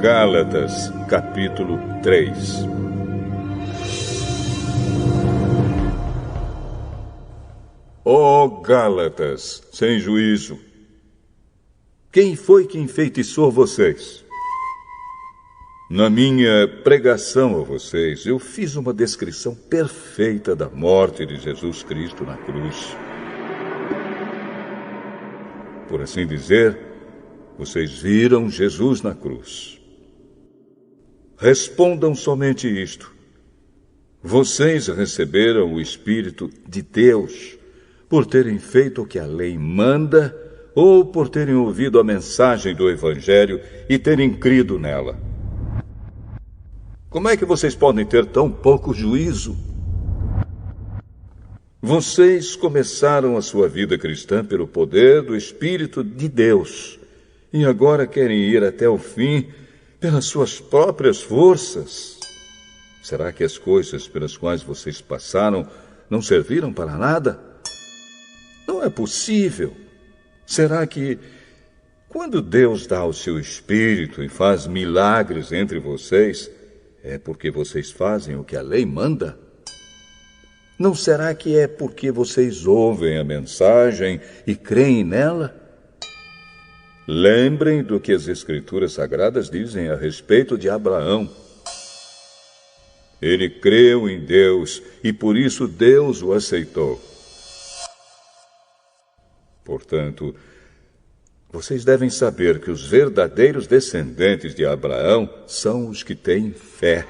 Gálatas, capítulo 3. Ó Gálatas, sem juízo! Quem foi que enfeitiçou vocês? Na minha pregação a vocês, eu fiz uma descrição perfeita da morte de Jesus Cristo na cruz. Por assim dizer, vocês viram Jesus na cruz. Respondam somente isto: vocês receberam o Espírito de Deus por terem feito o que a lei manda ou por terem ouvido a mensagem do Evangelho e terem crido nela? Como é que vocês podem ter tão pouco juízo? Vocês começaram a sua vida cristã pelo poder do Espírito de Deus e agora querem ir até o fim pelas suas próprias forças. Será que as coisas pelas quais vocês passaram não serviram para nada? Não é possível. Será que, quando Deus dá o seu Espírito e faz milagres entre vocês, é porque vocês fazem o que a lei manda? Não será que é porque vocês ouvem a mensagem e creem nela? Lembrem do que as Escrituras Sagradas dizem a respeito de Abraão. Ele creu em Deus e por isso Deus o aceitou. Portanto, vocês devem saber que os verdadeiros descendentes de Abraão são os que têm fé.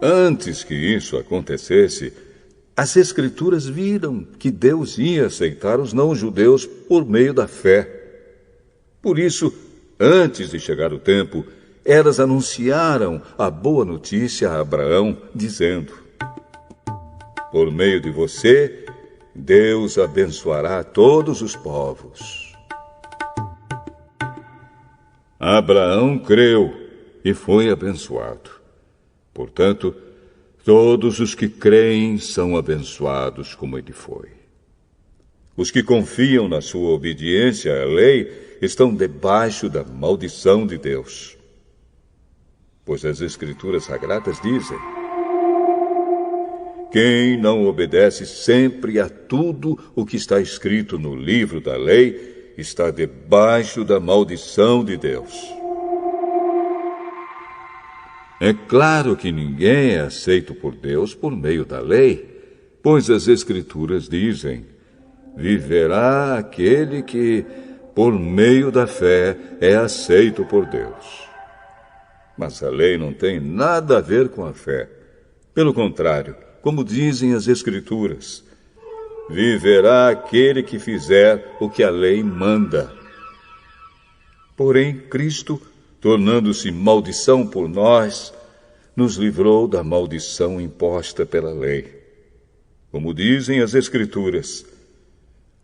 Antes que isso acontecesse, as Escrituras viram que Deus ia aceitar os não-judeus por meio da fé. Por isso, antes de chegar o tempo, elas anunciaram a boa notícia a Abraão, dizendo: por meio de você, Deus abençoará todos os povos. Abraão creu e foi abençoado. Portanto, todos os que creem são abençoados como ele foi. Os que confiam na sua obediência à lei estão debaixo da maldição de Deus. Pois as Escrituras Sagradas dizem: quem não obedece sempre a tudo o que está escrito no livro da lei está debaixo da maldição de Deus. É claro que ninguém é aceito por Deus por meio da lei, pois as Escrituras dizem: viverá aquele que, por meio da fé, é aceito por Deus. Mas a lei não tem nada a ver com a fé. Pelo contrário, como dizem as Escrituras, viverá aquele que fizer o que a lei manda. Porém, Cristo, tornando-se maldição por nós, nos livrou da maldição imposta pela lei. Como dizem as Escrituras: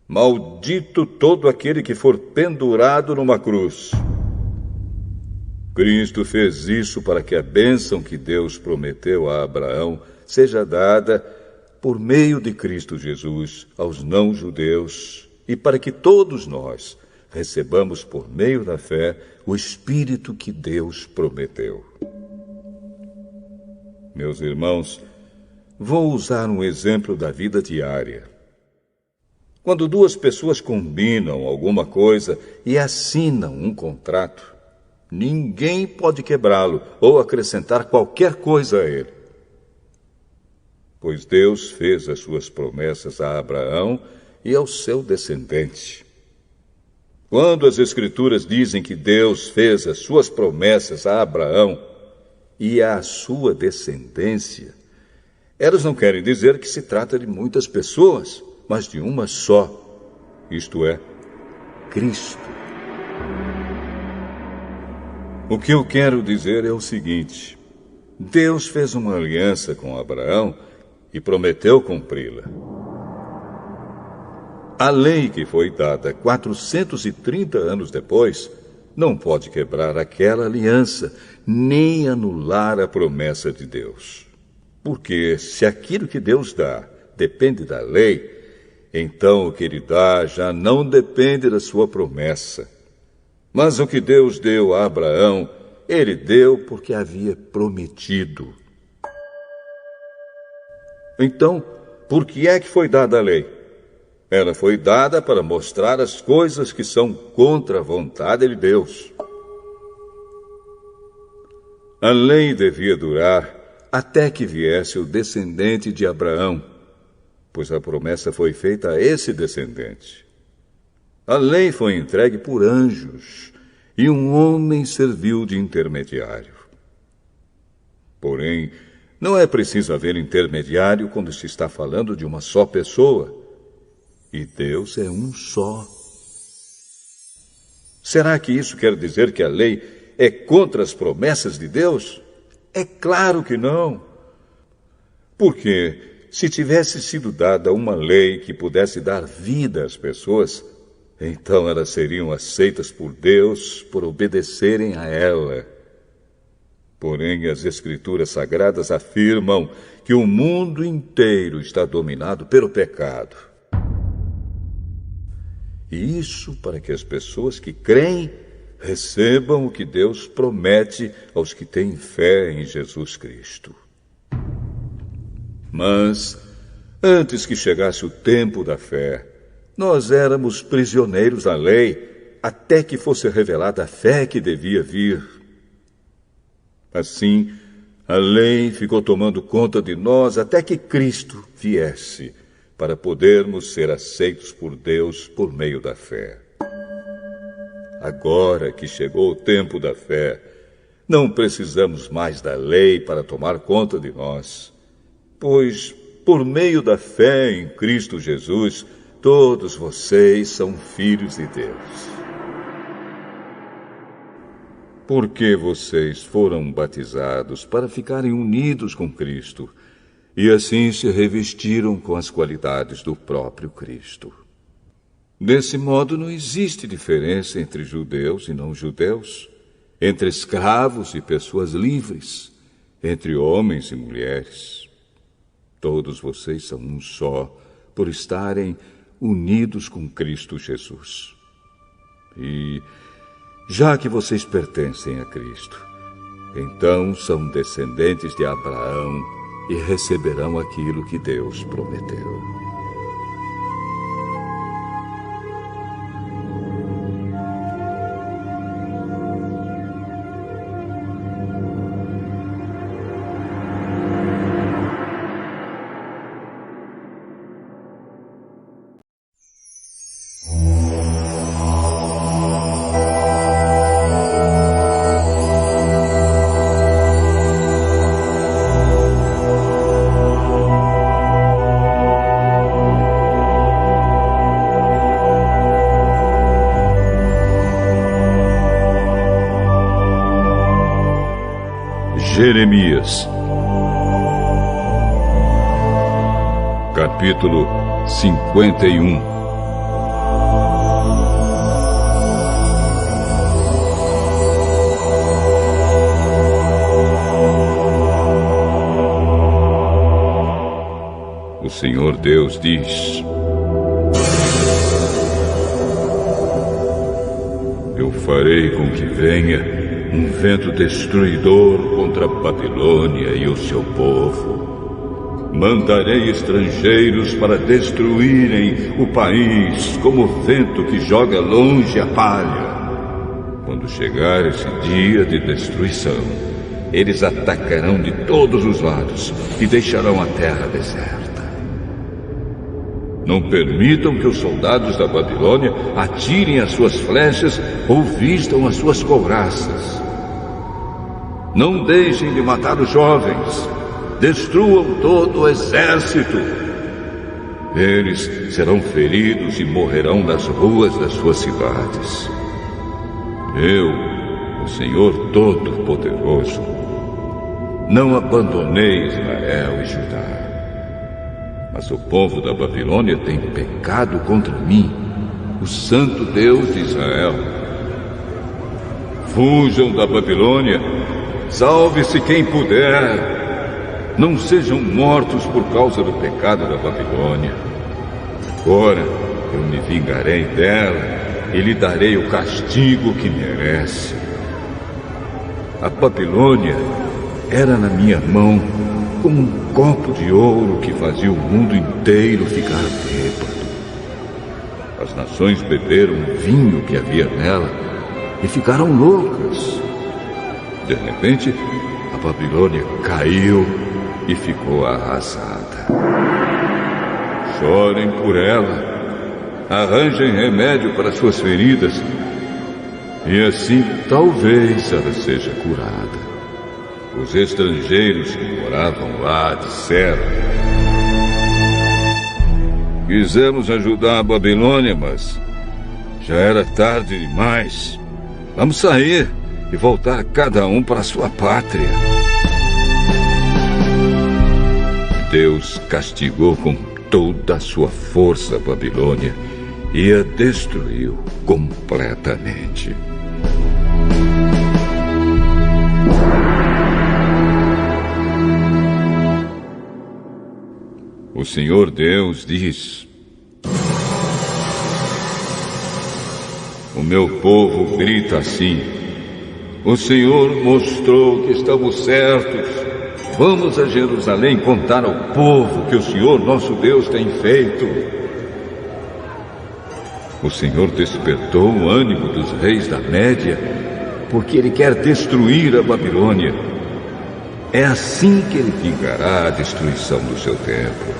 maldito todo aquele que for pendurado numa cruz. Cristo fez isso para que a bênção que Deus prometeu a Abraão seja dada, por meio de Cristo Jesus, aos não-judeus, e para que todos nós recebamos por meio da fé o Espírito que Deus prometeu. Meus irmãos, vou usar um exemplo da vida diária. Quando duas pessoas combinam alguma coisa e assinam um contrato, ninguém pode quebrá-lo ou acrescentar qualquer coisa a ele. Pois Deus fez as suas promessas a Abraão e ao seu descendente. Quando as Escrituras dizem que Deus fez as suas promessas a Abraão e à sua descendência, elas não querem dizer que se trata de muitas pessoas, mas de uma só, isto é, Cristo. O que eu quero dizer é o seguinte: Deus fez uma aliança com Abraão e prometeu cumpri-la. A lei que foi dada 430 anos depois não pode quebrar aquela aliança, nem anular a promessa de Deus. Porque se aquilo que Deus dá depende da lei, então o que ele dá já não depende da sua promessa, Mas o que Deus deu a Abraão, ele deu porque havia prometido. Então, por que é que foi dada a lei? Ela foi dada para mostrar as coisas que são contra a vontade de Deus. A lei devia durar até que viesse o descendente de Abraão, pois a promessa foi feita a esse descendente. A lei foi entregue por anjos e um homem serviu de intermediário. Porém, não é preciso haver intermediário quando se está falando de uma só pessoa. E Deus é um só. Será que isso quer dizer que a lei é contra as promessas de Deus? É claro que não. Porque se tivesse sido dada uma lei que pudesse dar vida às pessoas, então elas seriam aceitas por Deus por obedecerem a ela. Porém, as Escrituras Sagradas afirmam que o mundo inteiro está dominado pelo pecado. E isso para que as pessoas que creem recebam o que Deus promete aos que têm fé em Jesus Cristo. Mas, antes que chegasse o tempo da fé, nós éramos prisioneiros da lei, até que fosse revelada a fé que devia vir. Assim, a lei ficou tomando conta de nós até que Cristo viesse, para podermos ser aceitos por Deus por meio da fé. Agora que chegou o tempo da fé, não precisamos mais da lei para tomar conta de nós, pois, por meio da fé em Cristo Jesus, todos vocês são filhos de Deus. Porque vocês foram batizados para ficarem unidos com Cristo, e assim se revestiram com as qualidades do próprio Cristo. Desse modo, não existe diferença entre judeus e não-judeus, entre escravos e pessoas livres, entre homens e mulheres. Todos vocês são um só, por estarem unidos com Cristo Jesus. E, já que vocês pertencem a Cristo, então são descendentes de Abraão e receberão aquilo que Deus prometeu. Jeremias, capítulo 51. O Senhor Deus diz: eu farei com que venha um vento destruidor contra a Babilônia e o seu povo. Mandarei estrangeiros para destruírem o país, como o vento que joga longe a palha. Quando chegar esse dia de destruição, eles atacarão de todos os lados e deixarão a terra deserta. Não permitam que os soldados da Babilônia atirem as suas flechas ou vistam as suas couraças. Não deixem de matar os jovens. Destruam todo o exército. Eles serão feridos e morrerão nas ruas das suas cidades. Eu, o Senhor Todo-Poderoso, não abandonei Israel e Judá. Mas o povo da Babilônia tem pecado contra mim, o Santo Deus de Israel. Fujam da Babilônia, salve-se quem puder. Não sejam mortos por causa do pecado da Babilônia. Agora eu me vingarei dela e lhe darei o castigo que merece. A Babilônia era na minha mão como um copo de ouro que fazia o mundo inteiro ficar bêbado. As nações beberam o vinho que havia nela e ficaram loucas. De repente, a Babilônia caiu e ficou arrasada. Chorem por ela, arranjem remédio para suas feridas, e assim talvez ela seja curada. Os estrangeiros que moravam lá disseram: quisemos ajudar a Babilônia, mas já era tarde demais. Vamos sair e voltar cada um para sua pátria. Deus castigou com toda a sua força a Babilônia e a destruiu completamente. O Senhor Deus diz: o meu povo grita assim: o Senhor mostrou que estamos certos. Vamos a Jerusalém contar ao povo que o Senhor nosso Deus tem feito. O Senhor despertou o ânimo dos reis da Média, porque Ele quer destruir a Babilônia. É assim que Ele vingará a destruição do seu templo.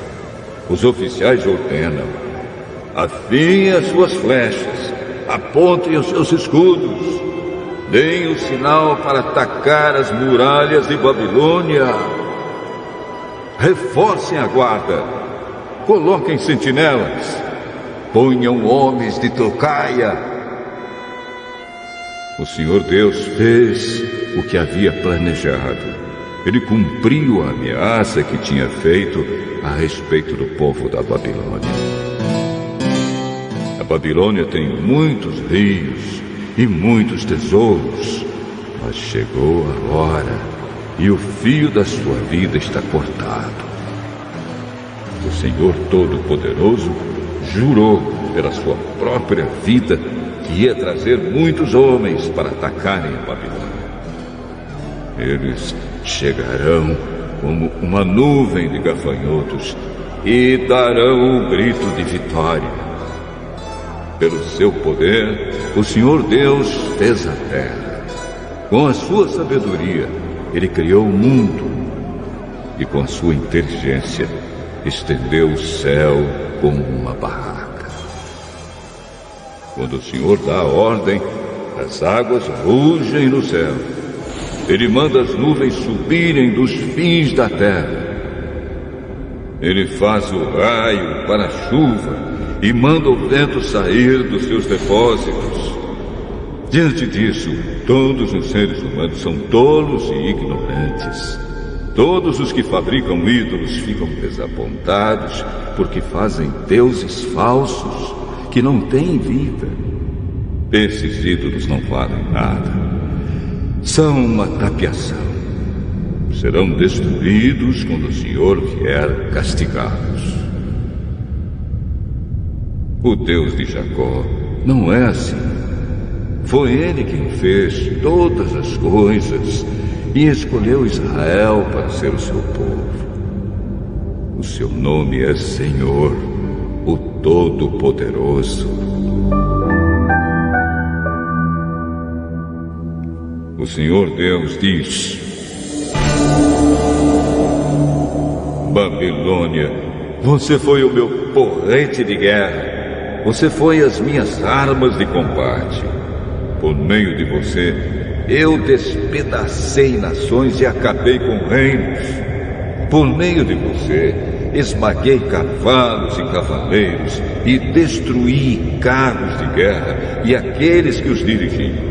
Os oficiais ordenam: afiem as suas flechas, apontem os seus escudos, deem o sinal para atacar as muralhas de Babilônia. Reforcem a guarda, coloquem sentinelas, ponham homens de tocaia. O Senhor Deus fez o que havia planejado. Ele cumpriu a ameaça que tinha feito a respeito do povo da Babilônia. A Babilônia tem muitos rios e muitos tesouros, mas chegou a hora e o fio da sua vida está cortado. O Senhor Todo-Poderoso jurou pela sua própria vida que ia trazer muitos homens para atacarem a Babilônia. Eles chegarão como uma nuvem de gafanhotos e darão um grito de vitória. Pelo seu poder, o Senhor Deus fez a terra. Com a sua sabedoria, Ele criou o mundo. E com a sua inteligência, estendeu o céu como uma barraca. Quando o Senhor dá a ordem, as águas rugem no céu. Ele manda as nuvens subirem dos fins da terra. Ele faz o raio para a chuva e manda o vento sair dos seus depósitos. Diante disso, todos os seres humanos são tolos e ignorantes. Todos os que fabricam ídolos ficam desapontados porque fazem deuses falsos que não têm vida. Esses ídolos não valem nada. São uma tapiação. Serão destruídos quando o Senhor vier castigá-los. O Deus de Jacó não é assim. Foi Ele quem fez todas as coisas e escolheu Israel para ser o seu povo. O seu nome é Senhor, o Todo-Poderoso. O Senhor Deus diz: Babilônia, você foi o meu porrete de guerra. Você foi as minhas armas de combate. Por meio de você, eu despedacei nações e acabei com reinos. Por meio de você, esmaguei cavalos e cavaleiros e destruí carros de guerra e aqueles que os dirigiam.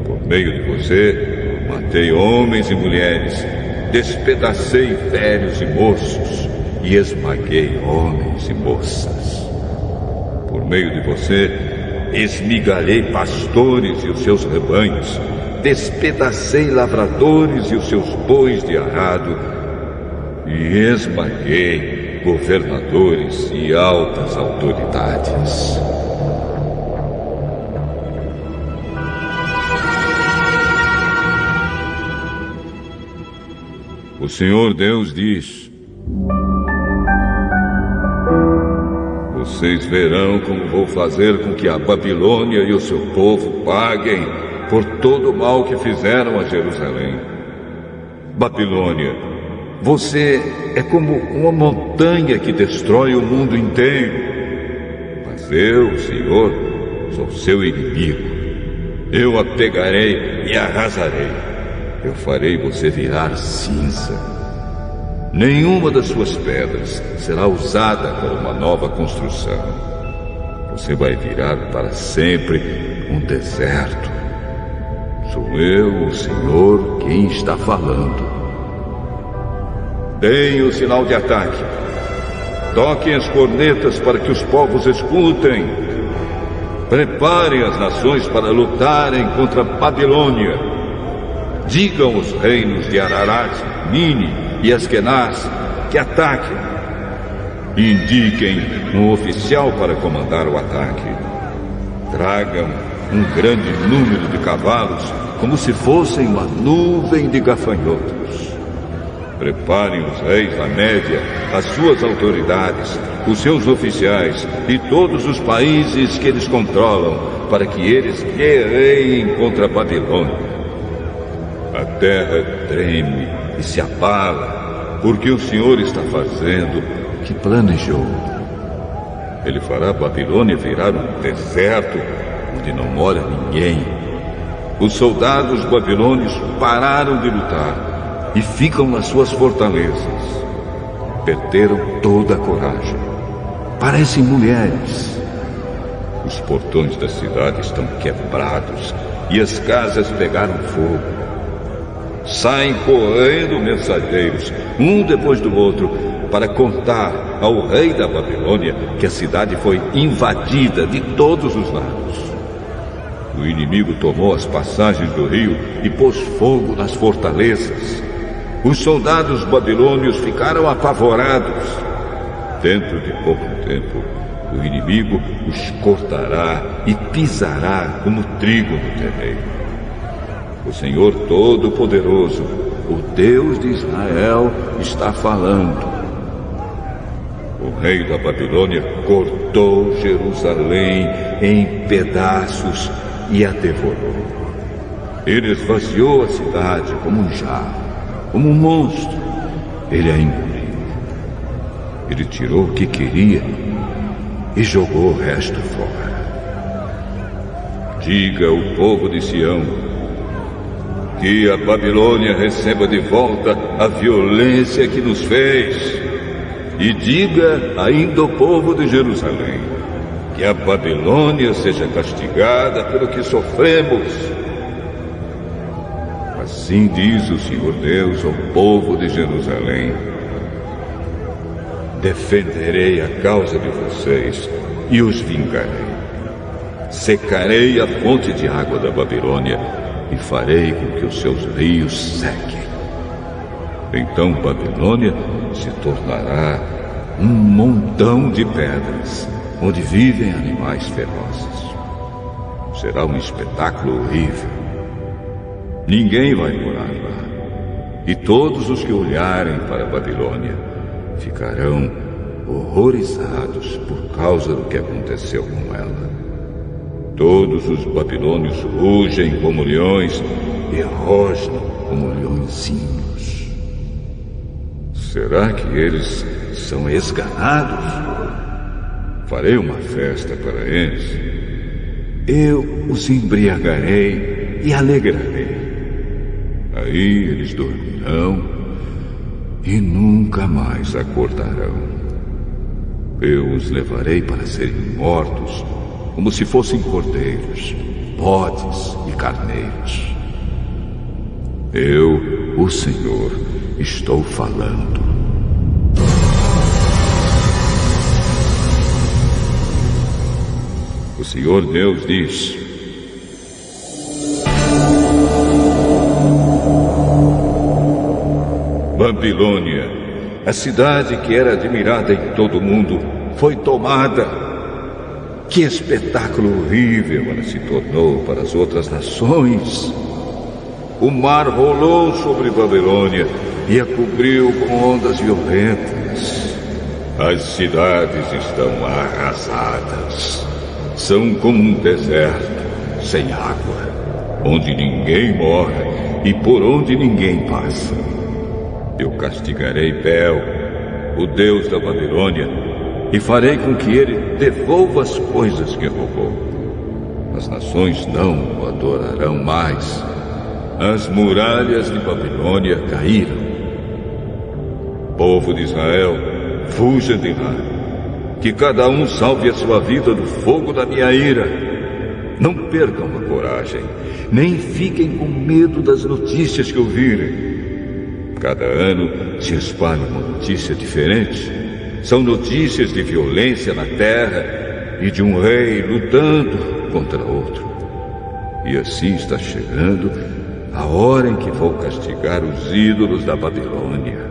Por meio de você, matei homens e mulheres, despedacei velhos e moços e esmaguei homens e moças. Por meio de você, esmigalhei pastores e os seus rebanhos, despedacei lavradores e os seus bois de arado, e esmaguei governadores e altas autoridades. O Senhor Deus diz: vocês verão como vou fazer com que a Babilônia e o seu povo paguem por todo o mal que fizeram a Jerusalém. Babilônia, você é como uma montanha que destrói o mundo inteiro. Mas eu, Senhor, sou seu inimigo. Eu a pegarei e a arrasarei. Eu farei você virar cinza. Nenhuma das suas pedras será usada para uma nova construção. Você vai virar para sempre um deserto. Sou eu, o Senhor, quem está falando. Deem o sinal de ataque. Toquem as cornetas para que os povos escutem. Preparem as nações para lutarem contra a Babilônia. Digam aos reinos de Ararat, Mini e Askenaz que ataquem. Indiquem um oficial para comandar o ataque. Tragam um grande número de cavalos, como se fossem uma nuvem de gafanhotos. Preparem os reis da Média, as suas autoridades, os seus oficiais e todos os países que eles controlam, para que eles guerreiem contra a Babilônia. A terra treme e se abala, porque o Senhor está fazendo o que planejou. Ele fará a Babilônia virar um deserto onde não mora ninguém. Os soldados babilônios pararam de lutar e ficam nas suas fortalezas. Perderam toda a coragem. Parecem mulheres. Os portões da cidade estão quebrados e as casas pegaram fogo. Saem correndo mensageiros, um depois do outro, para contar ao rei da Babilônia que a cidade foi invadida de todos os lados. O inimigo tomou as passagens do rio e pôs fogo nas fortalezas. Os soldados babilônios ficaram apavorados. Dentro de pouco tempo, o inimigo os cortará e pisará como trigo no terreiro. O Senhor Todo-Poderoso, o Deus de Israel, está falando. O rei da Babilônia cortou Jerusalém em pedaços e a devorou. Ele esvaziou a cidade como um jarro, como um monstro. Ele a engoliu. Ele tirou o que queria e jogou o resto fora. Diga ao povo de Sião que a Babilônia receba de volta a violência que nos fez. E diga ainda ao povo de Jerusalém que a Babilônia seja castigada pelo que sofremos. Assim diz o Senhor Deus ao povo de Jerusalém: defenderei a causa de vocês e os vingarei. Secarei a fonte de água da Babilônia e farei com que os seus rios sequem. Então Babilônia se tornará um montão de pedras, onde vivem animais ferozes. Será um espetáculo horrível. Ninguém vai morar lá. E todos os que olharem para a Babilônia ficarão horrorizados por causa do que aconteceu com ela. Todos os babilônios rugem como leões e rosnam como leõezinhos. Será que eles são esganados? Farei uma festa para eles. Eu os embriagarei e alegrarei. Aí eles dormirão e nunca mais acordarão. Eu os levarei para serem mortos, como se fossem cordeiros, bodes e carneiros. Eu, o Senhor, estou falando. O Senhor Deus diz: Babilônia, a cidade que era admirada em todo o mundo, foi tomada. Que espetáculo horrível ela se tornou para as outras nações. O mar rolou sobre Babilônia e a cobriu com ondas violentas. As cidades estão arrasadas. São como um deserto, sem água, onde ninguém mora e por onde ninguém passa. Eu castigarei Bel, o deus da Babilônia, e farei com que ele devolva as coisas que roubou. As nações não o adorarão mais. As muralhas de Babilônia caíram. Povo de Israel, fuja de lá. Que cada um salve a sua vida do fogo da minha ira. Não percam a coragem, nem fiquem com medo das notícias que ouvirem. Cada ano se espalha uma notícia diferente. São notícias de violência na terra e de um rei lutando contra outro. E assim está chegando a hora em que vou castigar os ídolos da Babilônia.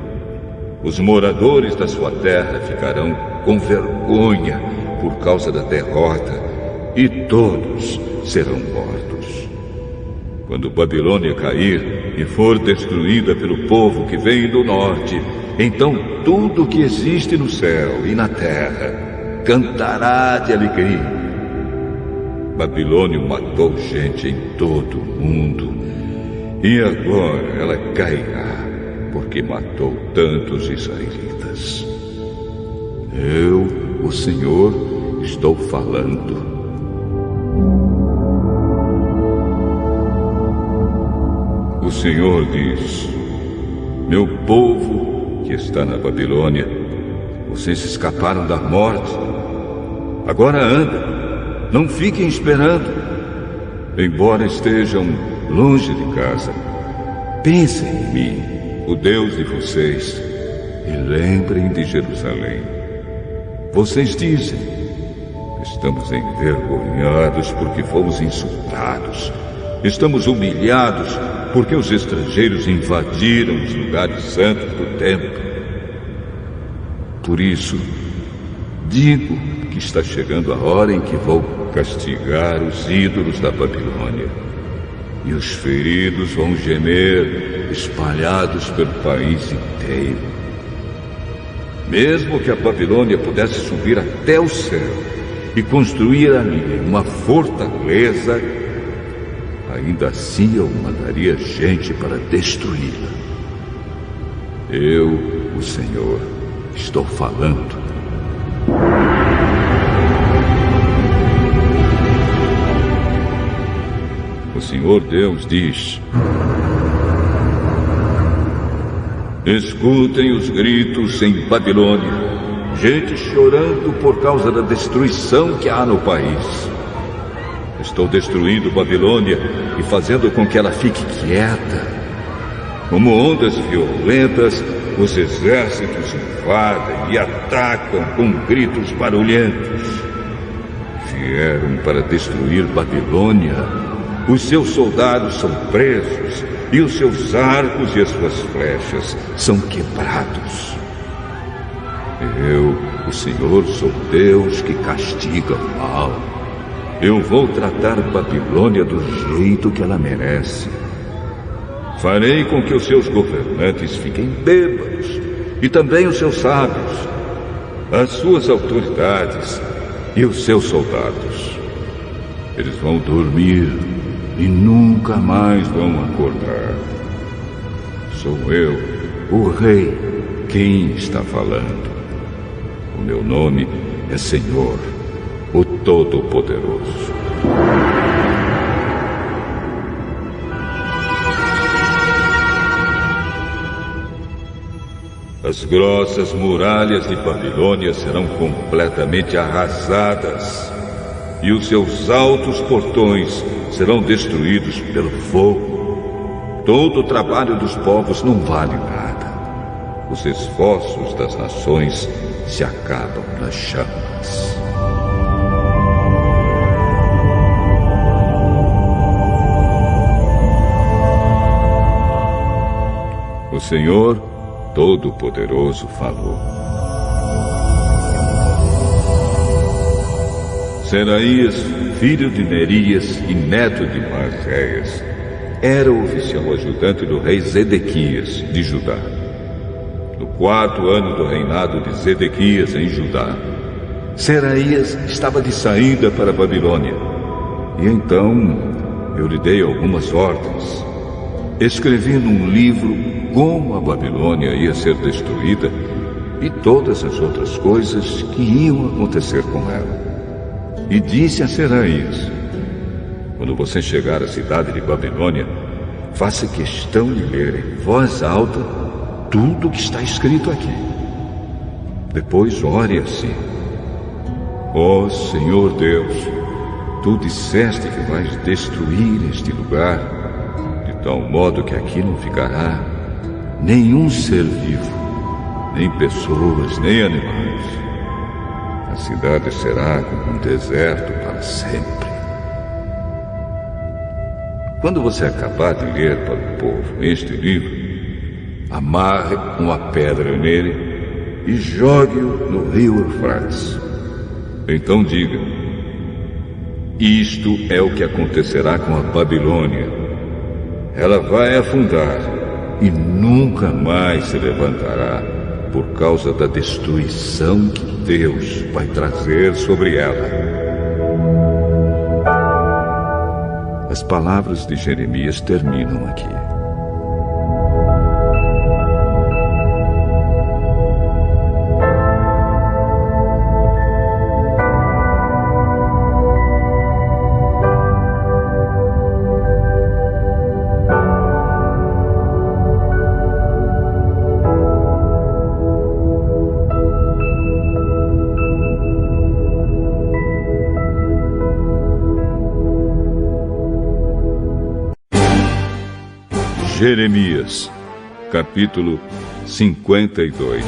Os moradores da sua terra ficarão com vergonha por causa da derrota, e todos serão mortos. Quando Babilônia cair e for destruída pelo povo que vem do norte, então tudo que existe no céu e na terra cantará de alegria. Babilônia matou gente em todo o mundo, e agora ela cairá, porque matou tantos israelitas. Eu, o Senhor, estou falando. O Senhor diz: meu povo que está na Babilônia, vocês escaparam da morte. Agora andem, não fiquem esperando. Embora estejam longe de casa, pensem em mim, o Deus de vocês, e lembrem de Jerusalém. Vocês dizem: estamos envergonhados porque fomos insultados. Estamos humilhados porque os estrangeiros invadiram os lugares santos do templo. Por isso, digo que está chegando a hora em que vou castigar os ídolos da Babilônia. E os feridos vão gemer, espalhados pelo país inteiro. Mesmo que a Babilônia pudesse subir até o céu e construir ali uma fortaleza, ainda assim eu mandaria gente para destruí-la. Eu, o Senhor, estou falando. O Senhor Deus diz: escutem os gritos em Babilônia, gente chorando por causa da destruição que há no país. Estou destruindo Babilônia e fazendo com que ela fique quieta. Como ondas violentas, os exércitos invadem e atacam com gritos barulhentos. Vieram para destruir Babilônia. Os seus soldados são presos e os seus arcos e as suas flechas são quebrados. Eu, o Senhor, sou Deus que castiga o mal. Eu vou tratar Babilônia do jeito que ela merece. Farei com que os seus governantes fiquem bêbados, e também os seus sábios, as suas autoridades e os seus soldados. Eles vão dormir e nunca mais vão acordar. Sou eu, o Rei, quem está falando. O meu nome é Senhor, o Todo-Poderoso. As grossas muralhas de Babilônia serão completamente arrasadas, e os seus altos portões serão destruídos pelo fogo. Todo o trabalho dos povos não vale nada. Os esforços das nações se acabam nas chamas. O Senhor Todo-Poderoso falou. Seraías, filho de Nerias e neto de Maaseias, era o oficial ajudante do rei Zedequias, de Judá. 4º ano do reinado de Zedequias em Judá, Seraías estava de saída para a Babilônia. E então eu lhe dei algumas ordens. Escrevi num livro como a Babilônia ia ser destruída e todas as outras coisas que iam acontecer com ela. E disse a Seraías: quando você chegar à cidade de Babilônia, faça questão de ler em voz alta tudo o que está escrito aqui. Depois ore assim: ó Senhor Deus, tu disseste que vais destruir este lugar, de tal modo que aqui não ficará nenhum ser vivo, nem pessoas, nem animais. A cidade será como um deserto para sempre. Quando você acabar de ler para o povo este livro, amarre uma pedra nele e jogue-o no rio Eufrates. Então diga: isto é o que acontecerá com a Babilônia. Ela vai afundar e nunca mais se levantará por causa da destruição que Deus vai trazer sobre ela. As palavras de Jeremias terminam aqui. Jeremias, capítulo 52.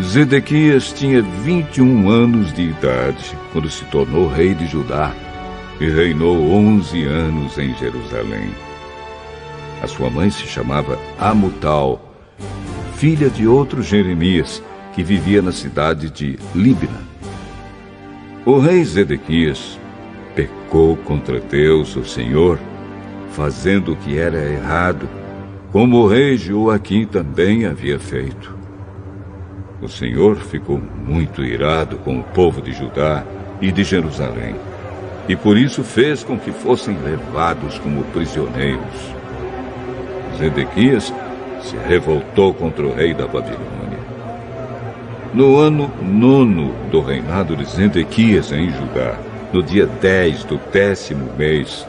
Zedequias tinha 21 anos de idade quando se tornou rei de Judá e reinou 11 anos em Jerusalém. A sua mãe se chamava Amutal, filha de outro Jeremias, que vivia na cidade de Líbna. O rei Zedequias pecou contra Deus, o Senhor, fazendo o que era errado, como o rei Joaquim também havia feito. O Senhor ficou muito irado com o povo de Judá e de Jerusalém, e por isso fez com que fossem levados como prisioneiros. Zedequias se revoltou contra o rei da Babilônia. No ano 9º do reinado de Zedequias em Judá, no dia 10 do 10º mês,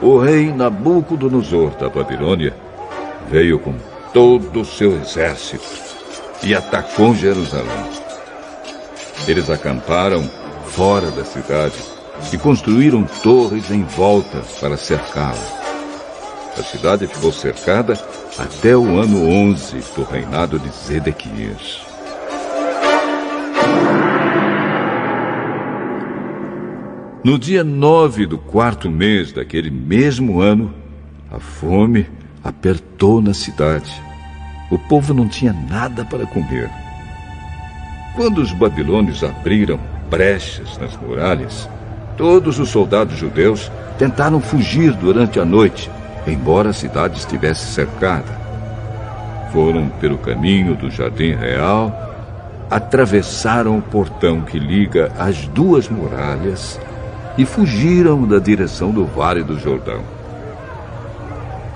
o rei Nabucodonosor da Babilônia veio com todo o seu exército e atacou Jerusalém. Eles acamparam fora da cidade e construíram torres em volta para cercá-la. A cidade ficou cercada até o ano 11 do reinado de Zedequias. No dia 9 do 4º mês daquele mesmo ano, a fome apertou na cidade. O povo não tinha nada para comer. Quando os babilônios abriram brechas nas muralhas, todos os soldados judeus tentaram fugir durante a noite, embora a cidade estivesse cercada. Foram pelo caminho do Jardim Real, atravessaram o portão que liga as duas muralhas e fugiram da direção do Vale do Jordão.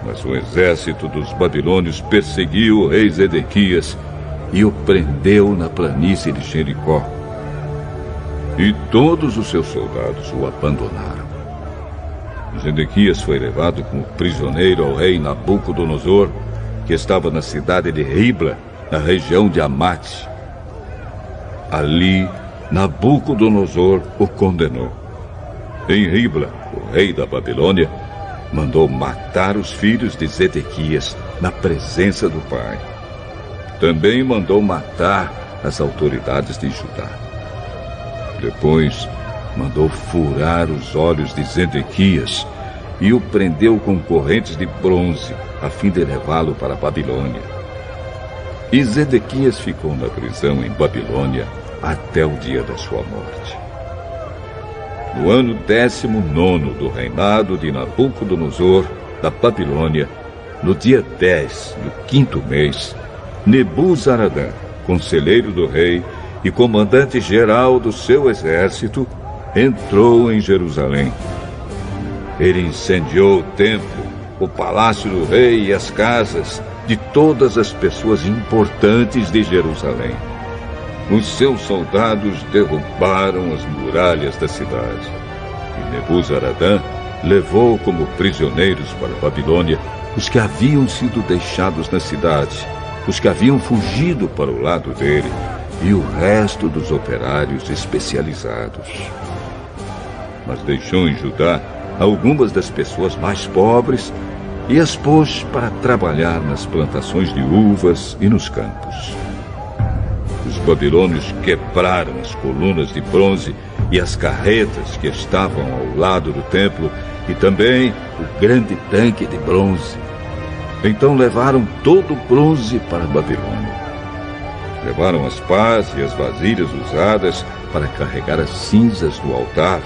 Mas o exército dos babilônios perseguiu o rei Zedequias e o prendeu na planície de Jericó. E todos os seus soldados o abandonaram. Zedequias foi levado como prisioneiro ao rei Nabucodonosor, que estava na cidade de Ribla, na região de Amate. Ali, Nabucodonosor o condenou. Em Ribla, o rei da Babilônia mandou matar os filhos de Zedequias na presença do pai. Também mandou matar as autoridades de Judá. Depois, mandou furar os olhos de Zedequias e o prendeu com correntes de bronze, a fim de levá-lo para a Babilônia. E Zedequias ficou na prisão em Babilônia até o dia da sua morte. no ano 19º do reinado de Nabucodonosor, da Babilônia, no dia 10 do 5º mês, Nebuzaradã, conselheiro do rei e comandante-geral do seu exército, entrou em Jerusalém. Ele incendiou o templo, o palácio do rei e as casas de todas as pessoas importantes de Jerusalém. Os seus soldados derrubaram as muralhas da cidade. E Nebuzaradã levou como prisioneiros para a Babilônia os que haviam sido deixados na cidade, os que haviam fugido para o lado dele e o resto dos operários especializados. Mas deixou em Judá algumas das pessoas mais pobres e as pôs para trabalhar nas plantações de uvas e nos campos. Os babilônios quebraram as colunas de bronze e as carretas que estavam ao lado do templo e também o grande tanque de bronze. Então levaram todo o bronze para a Babilônia. Levaram as pás e as vasilhas usadas para carregar as cinzas do altar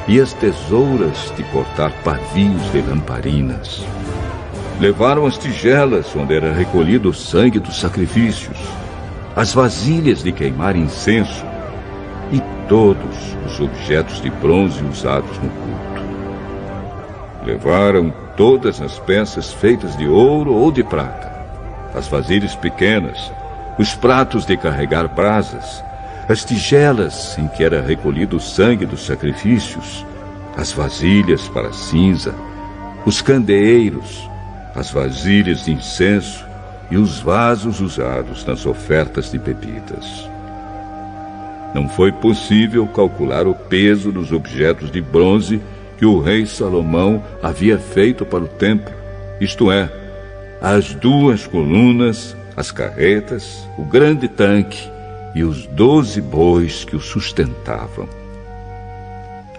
e as tesouras de cortar pavios de lamparinas. Levaram as tigelas onde era recolhido o sangue dos sacrifícios, as vasilhas de queimar incenso e todos os objetos de bronze usados no culto. Levaram todas as peças feitas de ouro ou de prata, as vasilhas pequenas, os pratos de carregar brasas, as tigelas em que era recolhido o sangue dos sacrifícios, as vasilhas para cinza, os candeeiros, as vasilhas de incenso e os vasos usados nas ofertas de bebidas. Não foi possível calcular o peso dos objetos de bronze que o rei Salomão havia feito para o templo, isto é, as 2 colunas, as carretas, o grande tanque e os 12 bois que o sustentavam.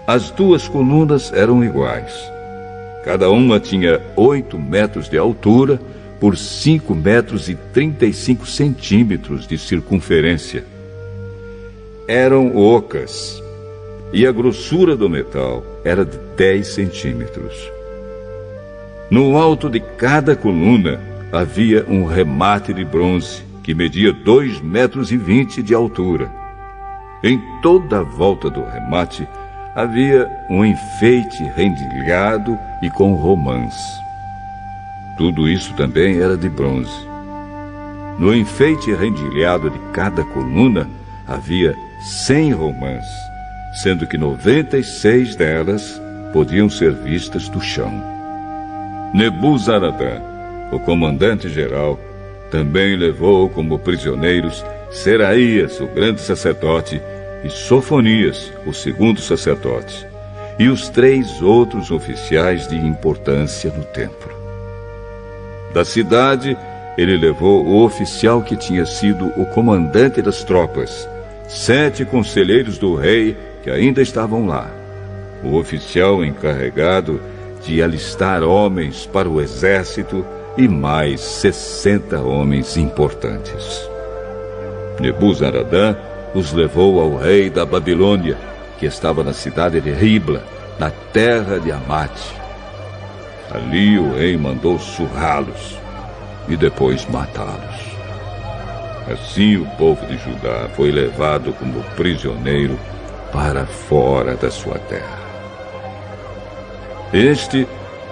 As 2 colunas eram iguais. Cada uma tinha 8 metros de altura por 5 metros e 35 centímetros de circunferência. Eram ocas e a grossura do metal era de 10 centímetros. No alto de cada coluna havia um remate de bronze que media 2,20 metros de altura. Em toda a volta do remate havia um enfeite rendilhado e com romãs. Tudo isso também era de bronze. No enfeite rendilhado de cada coluna havia 100 romãs, sendo que 96 delas podiam ser vistas do chão. Nebuzaradã, o comandante-geral, também levou como prisioneiros Seraías, o grande sacerdote, e Sofonias, o segundo sacerdote, e os 3 outros oficiais de importância no templo. Da cidade, ele levou o oficial que tinha sido o comandante das tropas, 7 conselheiros do rei que ainda estavam lá, o oficial encarregado de alistar homens para o exército e mais 60 homens importantes. Nebuzaradã os levou ao rei da Babilônia, que estava na cidade de Ribla, na terra de Amate. Ali o rei mandou surrá-los e depois matá-los. Assim o povo de Judá foi levado como prisioneiro para fora da sua terra. Este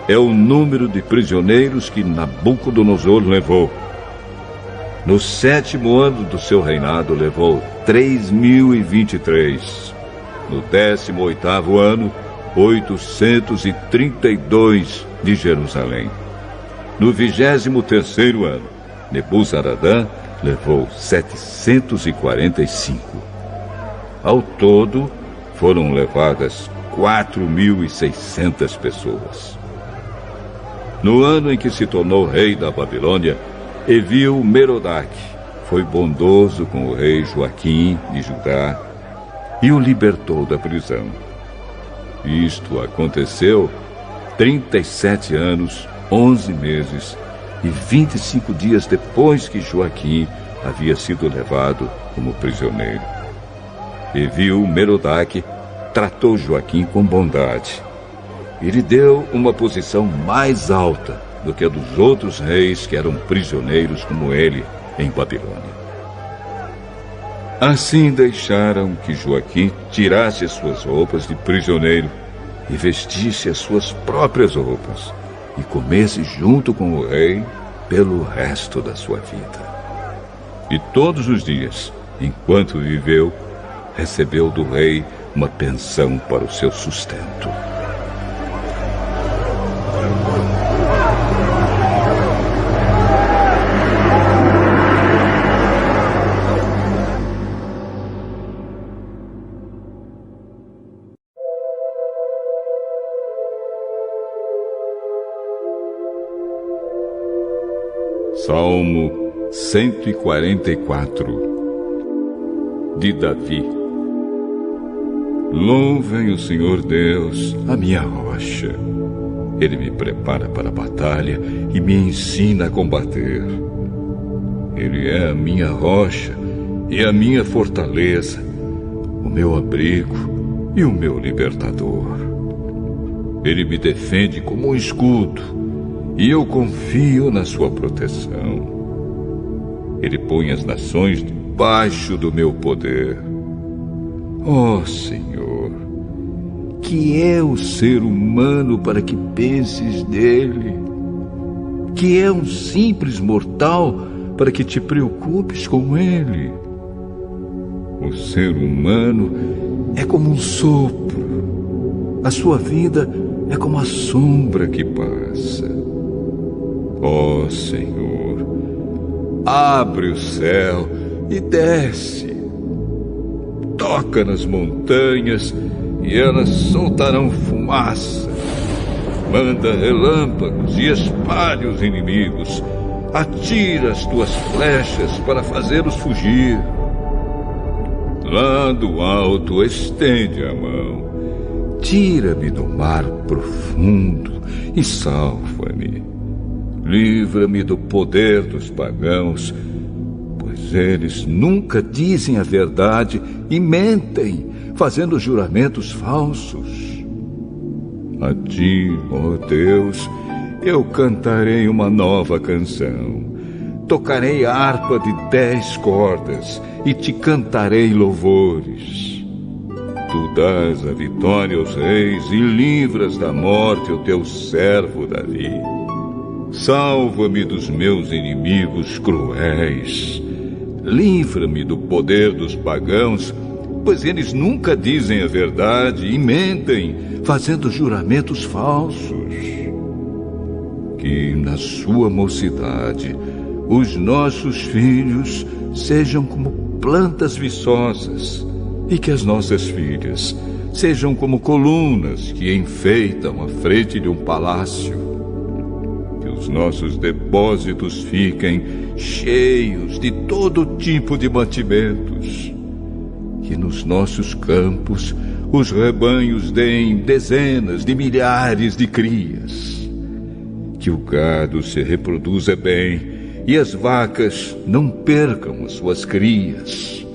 é o número de prisioneiros que Nabucodonosor levou. No 7º ano do seu reinado, levou 3.023. No 18º ano, 832 de Jerusalém. No 23º ano, Nebuzaradã levou 745. Ao todo, foram levadas 4.600 pessoas. No ano em que se tornou rei da Babilônia, Evil-Merodach foi bondoso com o rei Joaquim de Judá e o libertou da prisão. Isto aconteceu 37 anos, 11 meses e 25 dias depois que Joaquim havia sido levado como prisioneiro. Evil-Merodach tratou Joaquim com bondade e lhe deu uma posição mais alta do que a dos outros reis que eram prisioneiros como ele em Babilônia. Assim deixaram que Joaquim tirasse as suas roupas de prisioneiro e vestisse as suas próprias roupas e comesse junto com o rei pelo resto da sua vida. E todos os dias, enquanto viveu, recebeu do rei uma pensão para o seu sustento. Salmo 144 de Davi. Louvem o Senhor Deus, a minha rocha. Ele me prepara para a batalha e me ensina a combater. Ele é a minha rocha e a minha fortaleza, o meu abrigo e o meu libertador. Ele me defende como um escudo e eu confio na sua proteção. Ele põe as nações debaixo do meu poder. Ó Senhor, que é o ser humano para que penses dele? Que é um simples mortal para que te preocupes com ele? O ser humano é como um sopro. A sua vida é como a sombra que passa. Ó Senhor, abre o céu e desce. Toca nas montanhas e elas soltarão fumaça. Manda relâmpagos e espalhe os inimigos. Atira as tuas flechas para fazê-los fugir. Lá do alto estende a mão. Tira-me do mar profundo e salva-me. Livra-me do poder dos pagãos, pois eles nunca dizem a verdade e mentem, fazendo juramentos falsos. A ti, ó Deus, eu cantarei uma nova canção. Tocarei a harpa de 10 cordas e te cantarei louvores. Tu dás a vitória aos reis e livras da morte o teu servo Davi. Salva-me dos meus inimigos cruéis. Livra-me do poder dos pagãos, pois eles nunca dizem a verdade e mentem, fazendo juramentos falsos. Que na sua mocidade os nossos filhos sejam como plantas viçosas e que as nossas filhas sejam como colunas que enfeitam a frente de um palácio. Os nossos depósitos fiquem cheios de todo tipo de mantimentos. Que nos nossos campos os rebanhos deem dezenas de milhares de crias. Que o gado se reproduza bem e as vacas não percam as suas crias.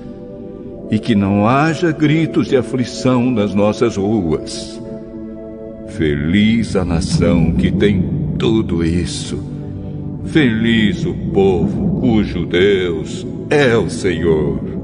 E que não haja gritos de aflição nas nossas ruas. Feliz a nação que tem tudo isso. Feliz o povo cujo Deus é o Senhor.